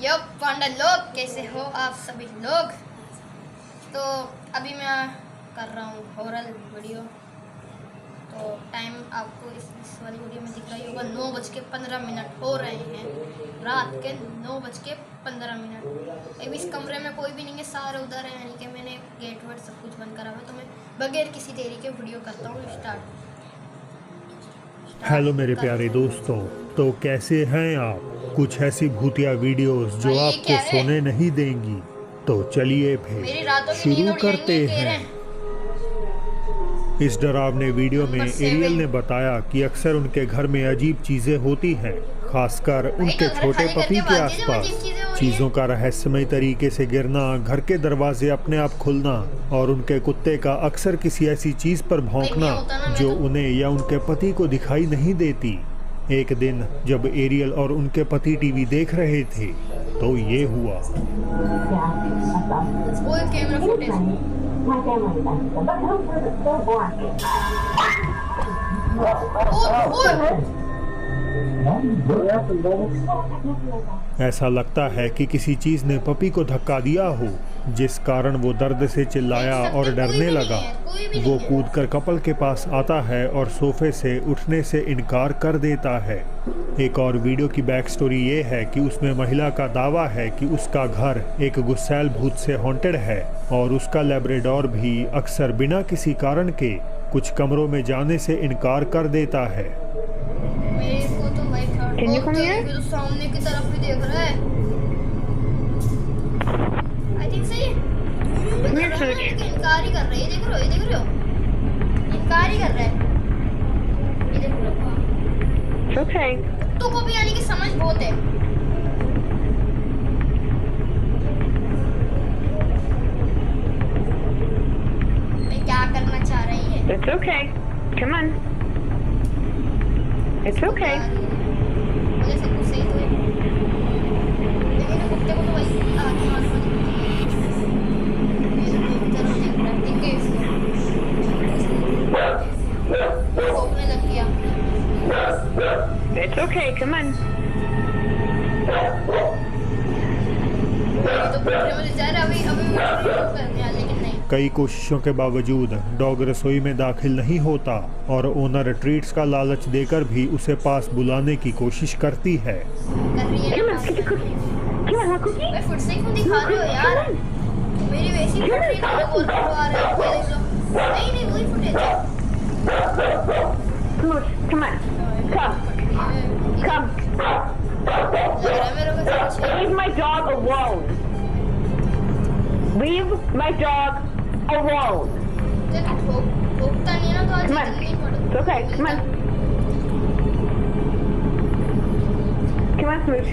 यो पांडा लोग, कैसे हो आप सभी लोग। तो अभी मैं कर रहा हूँ हॉरर वीडियो। तो टाइम आपको इस वाली वीडियो में दिख रही होगा 9:15 हो रहे हैं, रात के 9:15। अभी इस कमरे में कोई भी नहीं है, सारे उधर है, यानी कि मैंने गेट वेट सब कुछ बंद करा हुआ है। तो मैं बगैर किसी देरी के वीडियो करता हूँ स्टार्ट। हेलो मेरे प्यारे दोस्तों, तो कैसे हैं आप। कुछ ऐसी भूतिया वीडियोस जो आपको सोने नहीं देंगी। तो चलिए फिर शुरू करते हैं। इस डरावने वीडियो में एरियल ने बताया कि अक्सर उनके घर में अजीब चीजें होती हैं, खासकर उनके छोटे पति के आसपास। चीजों का रहस्यमय तरीके से गिरना, घर के दरवाजे अपने आप खुलना और उनके कुत्ते का अक्सर किसी ऐसी चीज पर भौंकना जो उन्हें या उनके पति को दिखाई नहीं देती। एक दिन जब एरियल और उनके पति टीवी देख रहे थे तो ये हुआ। ऐसा लगता है कि किसी चीज ने पपी को धक्का दिया हो, जिस कारण वो दर्द से चिल्लाया और डरने लगा। वो कूदकर कपल के पास आता है और सोफे से उठने से इनकार कर देता है। एक और वीडियो की बैक स्टोरी ये है कि उसमें महिला का दावा है कि उसका घर एक गुस्सैल भूत से हॉन्टेड है और उसका लैब्राडोर भी अक्सर बिना किसी कारण के कुछ कमरों में जाने से इनकार कर देता है। तो सामने की तरफ भी देख रहा है। I think सही है। इनकार ही कर रहा है, ये देख रहे हो, ये देख रहे हो, इनकार ही कर रहा है। ये देख रहे हो। Okay. कुत्तों को भी यानी कि समझ बहुत है। मैं क्या करना चाह रही है? It's okay. Come on. It's okay. मुझे सब कुछ सही तो है, लेकिन कुत्ते को तो वही आगे मार पड़ी। मेरे को तरफ देख रहा है, देख के इसको भौंकने लग गया। It's okay. Come on. तो कुत्ते मुझे जा रहा है, अभी करने आ, लेकिन नहीं। कई कोशिशों के बावजूद डॉग रसोई में दाखिल नहीं होता और ओनर ट्रीट्स का लालच देकर भी उसे पास बुलाने की कोशिश करती है। मैं फुट से क्यों दिखा रहे हो यार? मेरी वैसी फुट रही है, और आ रहा है। नहीं वही फुटेज है। Come on. Come. लग रहा है मेरे को कुछ है। Leave my dog alone. Leave my dog alone. भोगता नहीं ना तो आज Come on. नहीं पड़ता। It's okay. Come on. Come on, Smooch.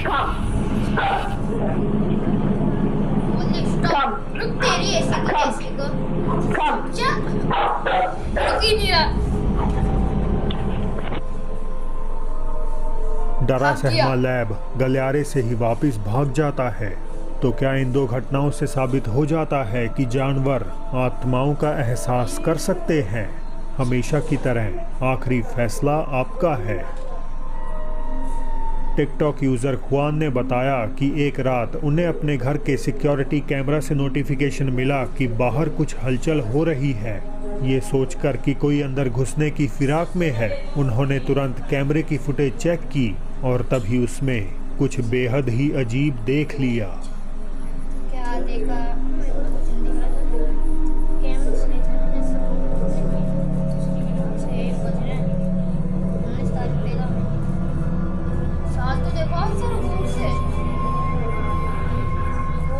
Come. Stop. रुक, तेरी ऐसी को Come. जा, रुक ही नहीं रहा। डरा सहमा लैब गलियारे से ही वापस भाग जाता है। तो क्या इन दो घटनाओं से साबित हो जाता है कि जानवर आत्माओं का एहसास कर सकते हैं? हमेशा की तरह आखिरी फैसला आपका है। टिकटॉक यूज़र खुआन ने बताया कि एक रात उन्हें अपने घर के सिक्योरिटी कैमरा से नोटिफिकेशन मिला कि बाहर कुछ हलचल हो रही है। ये सोचकर कि कोई अंदर घुसने की फिराक में है, उन्होंने तुरंत कैमरे की फुटेज चेक की और तभी उसमें कुछ बेहद ही अजीब देख लिया। क्या देखा?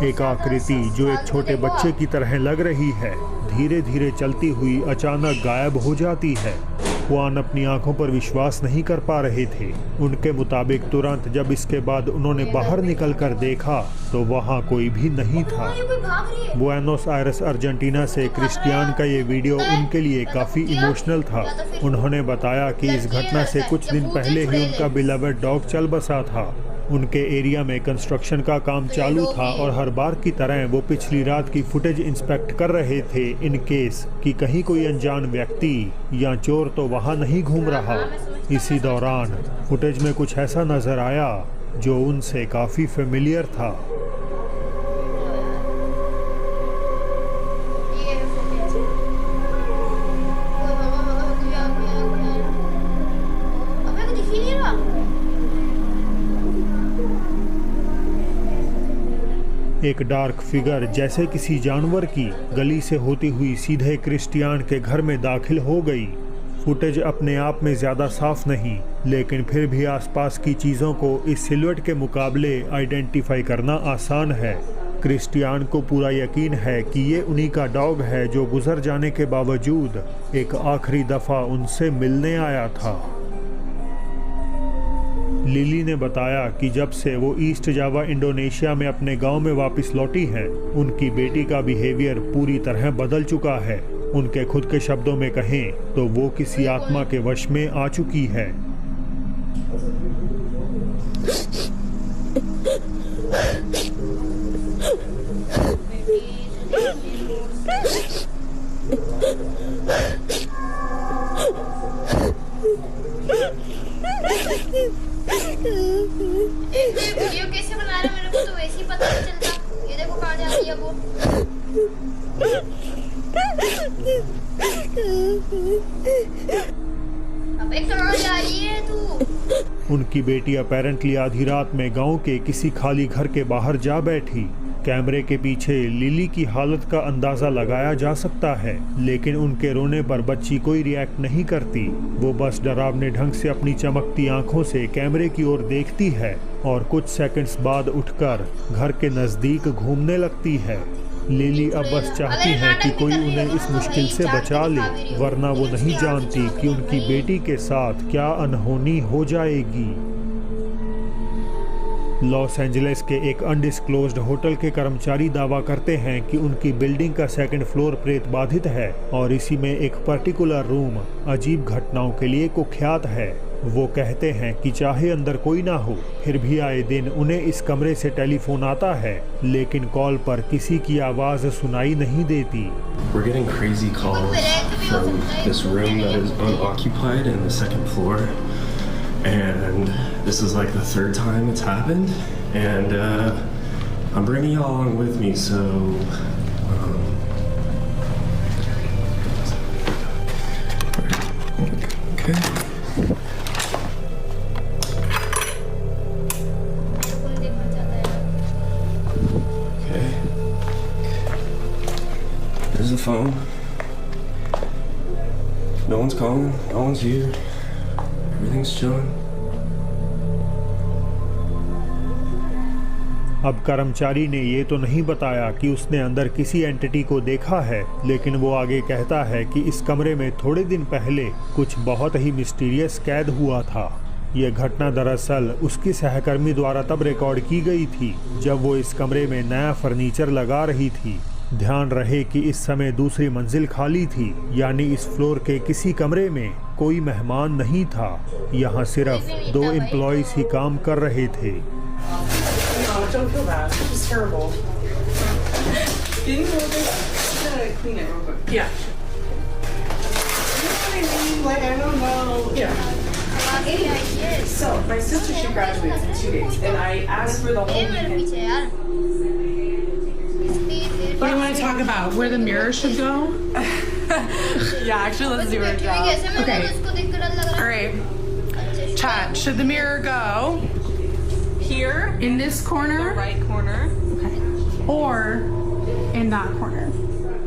एक आकृति जो एक छोटे बच्चे की तरह लग रही है, धीरे धीरे चलती हुई अचानक गायब हो जाती है। खुआन अपनी आंखों पर विश्वास नहीं कर पा रहे थे। उनके मुताबिक तुरंत जब इसके बाद उन्होंने बाहर निकलकर देखा तो वहां कोई भी नहीं था। बुएनोस आयरेस अर्जेंटीना से क्रिस्टियान का ये वीडियो उनके लिए काफ़ी इमोशनल था। उन्होंने बताया कि इस घटना से कुछ दिन पहले ही उनका बिलवेड डॉग चल बसा था उनके एरिया में कंस्ट्रक्शन का काम चालू था और हर बार की तरह वो पिछली रात की फुटेज इंस्पेक्ट कर रहे थे इन केस कि कहीं कोई अनजान व्यक्ति या चोर तो वहाँ नहीं घूम रहा। इसी दौरान फुटेज में कुछ ऐसा नजर आया जो उनसे काफ़ी फेमिलियर था। ये है footage। अबे कुछ दिख ही नहीं रहा। एक डार्क फिगर जैसे किसी जानवर की गली से होती हुई सीधे क्रिस्टियान के घर में दाखिल हो गई। फुटेज अपने आप में ज़्यादा साफ नहीं, लेकिन फिर भी आसपास की चीज़ों को इस सिलुएट के मुकाबले आइडेंटिफाई करना आसान है। क्रिस्टियान को पूरा यकीन है कि ये उन्हीं का डॉग है जो गुजर जाने के बावजूद एक आखिरी दफ़ा उनसे मिलने आया था। लिली ने बताया कि जब से वो ईस्ट जावा इंडोनेशिया में अपने गांव में वापस लौटी हैं, उनकी बेटी का बिहेवियर पूरी तरह बदल चुका है। उनके खुद के शब्दों में कहें तो वो किसी आत्मा के वश में आ चुकी है। वीडियो कैसे बना रहे मेरे को तो वैसे ही पता नहीं चलता। ये देखो कहाँ जा रही है वो। अबे कहाँ जा रही है तू? उनकी बेटी अपेरेंटली आधी रात में गांव के किसी खाली घर के बाहर जा बैठी। कैमरे के पीछे लिली की हालत का अंदाजा लगाया जा सकता है, लेकिन उनके रोने पर बच्ची कोई रिएक्ट नहीं करती। वो बस डरावने ढंग से अपनी चमकती आंखों से कैमरे की ओर देखती है और कुछ सेकंड्स बाद उठकर घर के नजदीक घूमने लगती है। लिली अब बस चाहती है कि कोई उन्हें इस मुश्किल से बचा ले, वरना वो नहीं जानती कि उनकी बेटी के साथ क्या अनहोनी हो जाएगी। लॉस एंजलिस के एक अनडिस्क्लोज्ड होटल के कर्मचारी दावा करते हैं कि उनकी बिल्डिंग का सेकंड फ्लोर प्रेत बाधित है और इसी में एक पर्टिकुलर रूम अजीब घटनाओं के लिए कुख्यात है। वो कहते हैं कि चाहे अंदर कोई ना हो, फिर भी आए दिन उन्हें इस कमरे से टेलीफोन आता है, लेकिन कॉल पर किसी की आवाज़ सुनाई नहीं देती। We're getting crazy calls from this room that is unoccupied in the second floor, and this is like the third time it's happened, and I'm bringing y'all along with me, so okay. Okay. There's the phone. No one's calling, no one's here. Everything's chilling. अब कर्मचारी ने ये तो नहीं बताया कि उसने अंदर किसी एंटिटी को देखा है, लेकिन वो आगे कहता है कि इस कमरे में थोड़े दिन पहले कुछ बहुत ही मिस्टीरियस कैद हुआ था। यह घटना दरअसल उसकी सहकर्मी द्वारा तब रिकॉर्ड की गई थी जब वो इस कमरे में नया फर्नीचर लगा रही थी। ध्यान रहे कि इस समय दूसरी मंजिल खाली थी, यानी इस फ्लोर के किसी कमरे में कोई मेहमान नहीं था। यहाँ सिर्फ 2 एम्प्लॉयज ही काम कर रहे थे। No, don't feel bad. This is terrible. Can you hold this? I'm gonna clean it real quick. Yeah. You know what I mean? Like, I don't know. Yeah. Yes. So, my sister, she graduates in 2 days, and I asked for the whole ये मेरे weekend. पीछे यार। What do you want to talk about? Where the mirror should go? Yeah, actually, let's do our job. कैसे मैं Okay. उसको देखकर डर लग रहा All है। right. अच्छा, Chat. Should the mirror go Here, in this the corner right corner. or in that corner?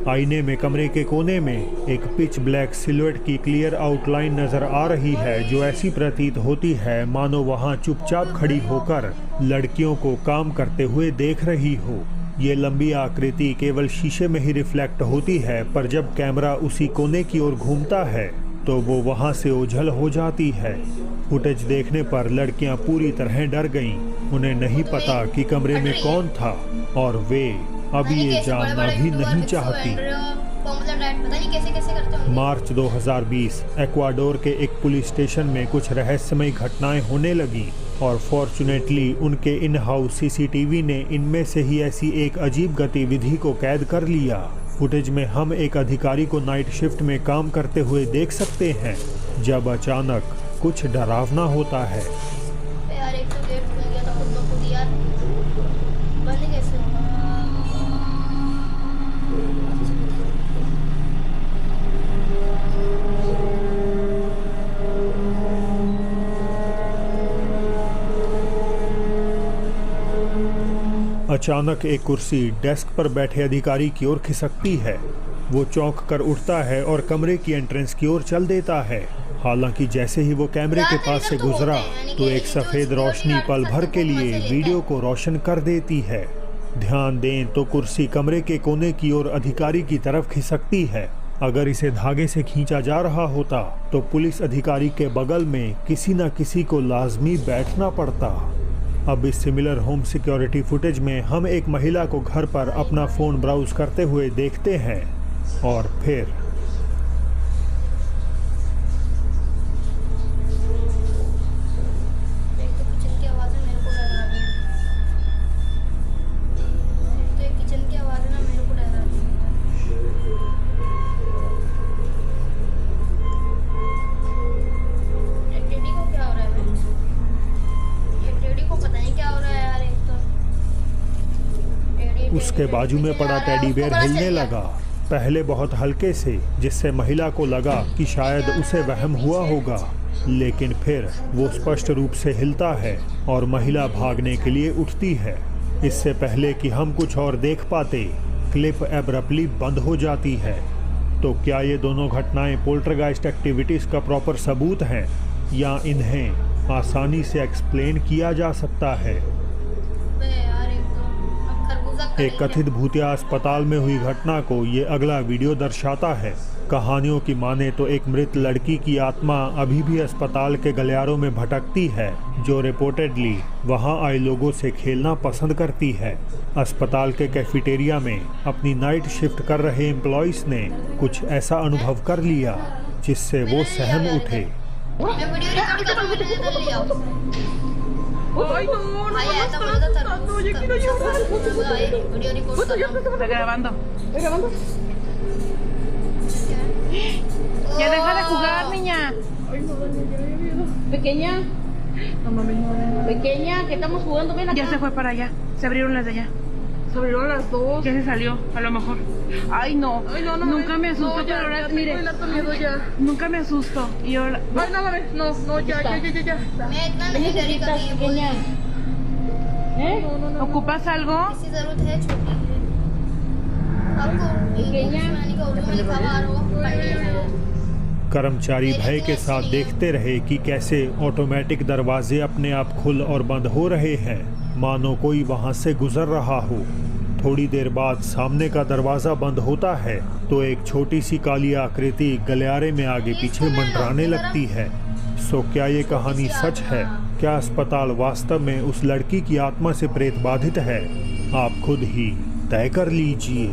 आईने में कमरे के कोने में एक पिच ब्लैक सिलुएट की क्लियर आउटलाइन नजर आ रही है, जो ऐसी प्रतीत होती है मानो वहां चुपचाप खड़ी होकर लड़कियों को काम करते हुए देख रही हो। ये लंबी आकृति केवल शीशे में ही रिफ्लेक्ट होती है, पर जब कैमरा उसी कोने की ओर घूमता है तो वो वहां से ओझल हो जाती है। फुटेज देखने पर लड़कियां पूरी तरह डर गईं। उन्हें नहीं पता कि कमरे में कौन था और वे अब ये जानना भी नहीं चाहती। मार्च 2020 एक्वाडोर के एक पुलिस स्टेशन में कुछ रहस्यमयी घटनाएं होने लगीं और फॉर्चुनेटली उनके इन हाउस सीसीटीवी ने इनमें से ही ऐसी एक अजीब गतिविधि को कैद कर लिया। फुटेज में हम एक अधिकारी को नाइट शिफ्ट में काम करते हुए देख सकते हैं जब अचानक कुछ डरावना होता है। यार एक तो गेट खुल गया था खुद ब खुद यार, बंद कैसे होगा? अचानक एक कुर्सी डेस्क पर बैठे अधिकारी की ओर खिसकती है। वो चौंक कर उठता है और कमरे की एंट्रेंस की ओर चल देता है। हालांकि जैसे ही वो कैमरे के पास से गुजरा तो एक सफ़ेद रोशनी पल भर के लिए वीडियो को रोशन कर देती है। ध्यान दें तो कुर्सी कमरे के कोने की ओर अधिकारी की तरफ खिसकती है। अगर इसे धागे से खींचा जा रहा होता तो पुलिस अधिकारी के बगल में किसी न किसी को लाजमी बैठना पड़ता। अब इस सिमिलर होम सिक्योरिटी फुटेज में हम एक महिला को घर पर अपना फ़ोन ब्राउज करते हुए देखते हैं और फिर एक तो किचन की आवाज़ें मेरे को डरा रही हैं। तो ये किचन की आवाज़ें ना मेरे को डरा रही हैं। ये टेडी को क्या हो रहा है? ये टेडी को पता नहीं क्या हो रहा है यार। एक तो टेडी उसके बाजू में पड़ा टेडी बेयर हिलने लगा, पहले बहुत हल्के से, जिससे महिला को लगा कि शायद उसे वहम हुआ होगा, लेकिन फिर वो स्पष्ट रूप से हिलता है और महिला भागने के लिए उठती है। इससे पहले कि हम कुछ और देख पाते क्लिप एब्रप्टली बंद हो जाती है। तो क्या ये दोनों घटनाएं पोल्टरगाइस्ट एक्टिविटीज़ का प्रॉपर सबूत हैं या इन्हें आसानी से एक्सप्लेन किया जा सकता है? यार एक तो अब खरबूजा एक कथित भूतिया अस्पताल में हुई घटना को ये अगला वीडियो दर्शाता है। कहानियों की माने तो एक मृत लड़की की आत्मा अभी भी अस्पताल के गलियारों में भटकती है, जो रिपोर्टेडली वहां आए लोगों से खेलना पसंद करती है। अस्पताल के कैफेटेरिया में अपनी नाइट शिफ्ट कर रहे एम्प्लॉइज ने कुछ ऐसा अनुभव कर लिया जिससे वो सहम उठे। मैं वीडियो रिकॉर्ड कर रहा हूँ, मुझे इधर ले आओ। भाई आया था बोला था तरबूज वीडियो रिकॉर्ड कर रहा हूँ। Está grabando. ¿Está grabando? Ya deja de jugar, niña. Pequeña. Pequeña, que estamos jugando, ven acá. Ya se fue para allá. Se abrieron las de allá. Se abrieron las dos. Ya se salió, a lo mejor. Ay, no. Ay, no, no. Nunca me asusto, no, ya, pero ahora, ya mire. tengo el harto miedo ya. Nunca me asusto. Y ahora. Ay, no, mames. No, no, ya. मैं इतना नहीं डरी कभी ये बोल Pequeña. ¿Ocupas algo? किसी जरूरत है छोटी आपको सुनाने का उर्दू में लिखा हुआ आ रहा होगा पढ़ने में। कर्मचारी भय के साथ देखते रहे कि कैसे ऑटोमेटिक दरवाजे अपने आप खुल और बंद हो रहे हैं, मानो कोई वहां से गुजर रहा हो। थोड़ी देर बाद सामने का दरवाज़ा बंद होता है तो एक छोटी सी काली आकृति गलियारे में आगे पीछे मंडराने लगती है। सो क्या ये कहानी सच है? क्या अस्पताल वास्तव में उस लड़की की आत्मा से प्रेत बाधित है? आप खुद ही तय कर लीजिए।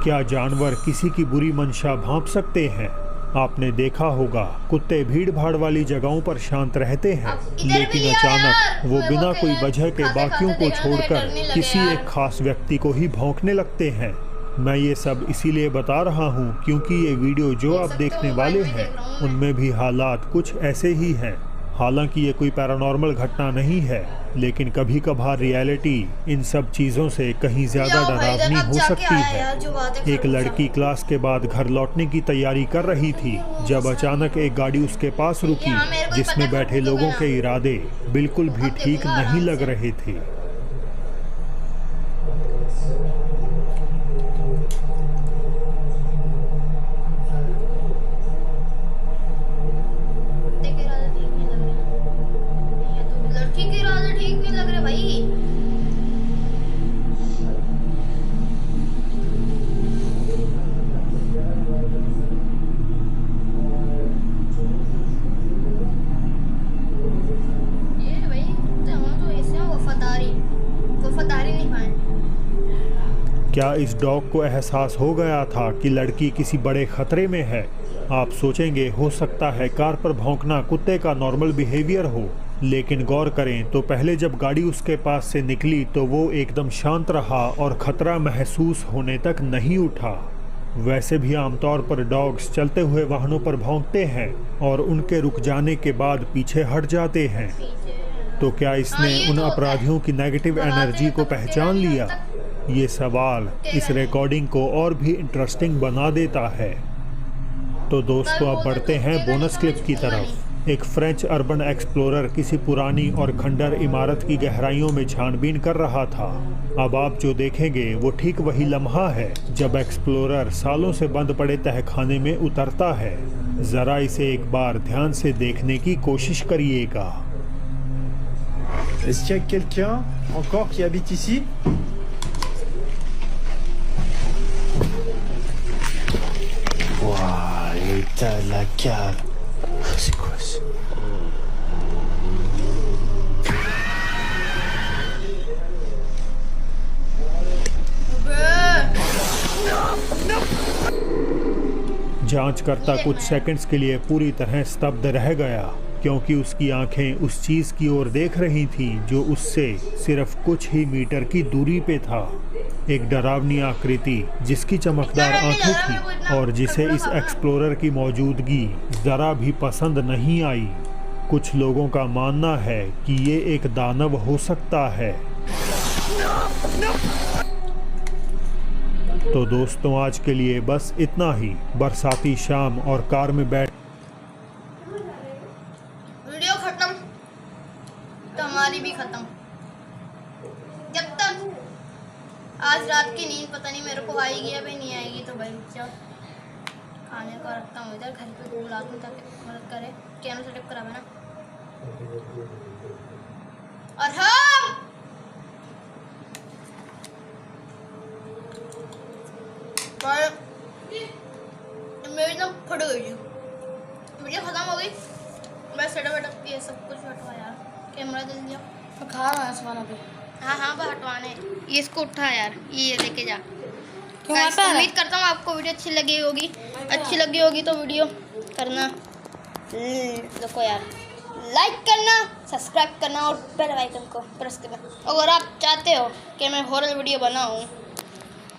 क्या जानवर किसी की बुरी मंशा भांप सकते हैं? आपने देखा होगा कुत्ते भीड़ भाड़ वाली जगहों पर शांत रहते हैं, लेकिन अचानक वो बिना कोई वजह के बाकियों को छोड़कर किसी एक खास व्यक्ति को ही भौंकने लगते हैं। मैं ये सब इसीलिए बता रहा हूँ क्योंकि ये वीडियो जो आप देखने वाले हैं उनमें भी हालात कुछ ऐसे ही हैं। हालांकि ये कोई पैरानॉर्मल घटना नहीं है, लेकिन कभी कभार रियलिटी इन सब चीज़ों से कहीं ज़्यादा डरावनी हो सकती है। एक लड़की क्लास के बाद घर लौटने की तैयारी कर रही थी जब अचानक एक गाड़ी उसके पास रुकी, जिसमें बैठे लोगों के इरादे बिल्कुल भी ठीक नहीं लग रहे थे। ये भाई तो हम तो ऐसे हैं वफादारी क्या इस डॉग को एहसास हो गया था कि लड़की किसी बड़े खतरे में है? आप सोचेंगे हो सकता है कार पर भौंकना कुत्ते का नॉर्मल बिहेवियर हो, लेकिन गौर करें तो पहले जब गाड़ी उसके पास से निकली तो वो एकदम शांत रहा और खतरा महसूस होने तक नहीं उठा। वैसे भी आमतौर पर डॉग्स चलते हुए वाहनों पर भौंकते हैं और उनके रुक जाने के बाद पीछे हट जाते हैं। तो क्या इसने उन अपराधियों की नेगेटिव एनर्जी को पहचान लिया? ये सवाल इस रिकॉर्डिंग को और भी इंटरेस्टिंग बना देता है। तो दोस्तों अब बढ़ते हैं बोनस क्लिप की तरफ। एक फ्रेंच अर्बन एक्सप्लोरर किसी पुरानी और खंडर इमारत की गहराइयों में छानबीन कर रहा था। अब आप जो देखेंगे वो ठीक वही लम्हा है जब एक्सप्लोरर सालों से बंद पड़े तहखाने में उतरता है। जरा इसे एक बार ध्यान से देखने की कोशिश करिएगा। Est-ce qu'il y a quelqu'un encore qui habite ici? Waouh, l'état de la cave. C'est quoi ça? जांचकर्ता कुछ सेकंड्स के लिए पूरी तरह स्तब्ध रह गया, क्योंकि उसकी आंखें उस चीज़ की ओर देख रही थीं जो उससे सिर्फ कुछ ही मीटर की दूरी पे था। एक डरावनी आकृति जिसकी चमकदार आंखें थी और जिसे इस एक्सप्लोरर की मौजूदगी ज़रा भी पसंद नहीं आई। कुछ लोगों का मानना है कि ये एक दानव हो सकता है। तो दोस्तों आज के लिए बस इतना ही। बरसाती शाम और कार में बैठ वीडियो खत्म तो हमारी भी खत्म। जब तक आज रात की नींद पता नहीं मेरे को आएगी या भी नहीं आएगी, तो भाई जाओ खाने को रखता हूँ इधर, घर पे बुलाता हूँ ताकि मदद करे। चैनल सेटअप करा ना। और हाँ मेरी ना फट गई, वीडियो खत्म हो गई। बस सेटअप वेटअप ये सब कुछ हटवा यार, कैमरा दे दिया। मैं खा रहा हूँ सामान अभी। हाँ बस हटवाने। ये इसको उठा यार, ये लेके जा। उम्मीद करता हूँ आपको वीडियो अच्छी लगी होगी तो वीडियो करना, देखो यार, लाइक करना, सब्सक्राइब करना और बेल आइकन को प्रेस करना। अगर आप चाहते हो कि मैं हॉरर वीडियो बनाऊँ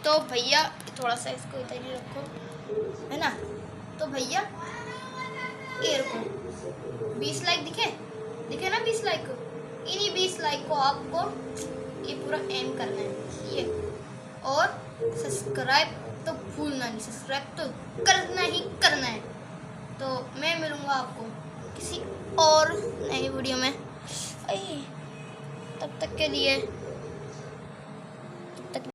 तो भैया थोड़ा सा इसको इधर ही रखो, है ना। तो भैया ये रखो, 20 लाइक दिखे ना 20 लाइक। इन्हीं 20 लाइक को आपको ये पूरा एम करना है ये, और सब्सक्राइब तो भूलना नहीं, सब्सक्राइब तो करना है। तो मैं मिलूँगा आपको किसी और नई वीडियो में। तब तक के लिए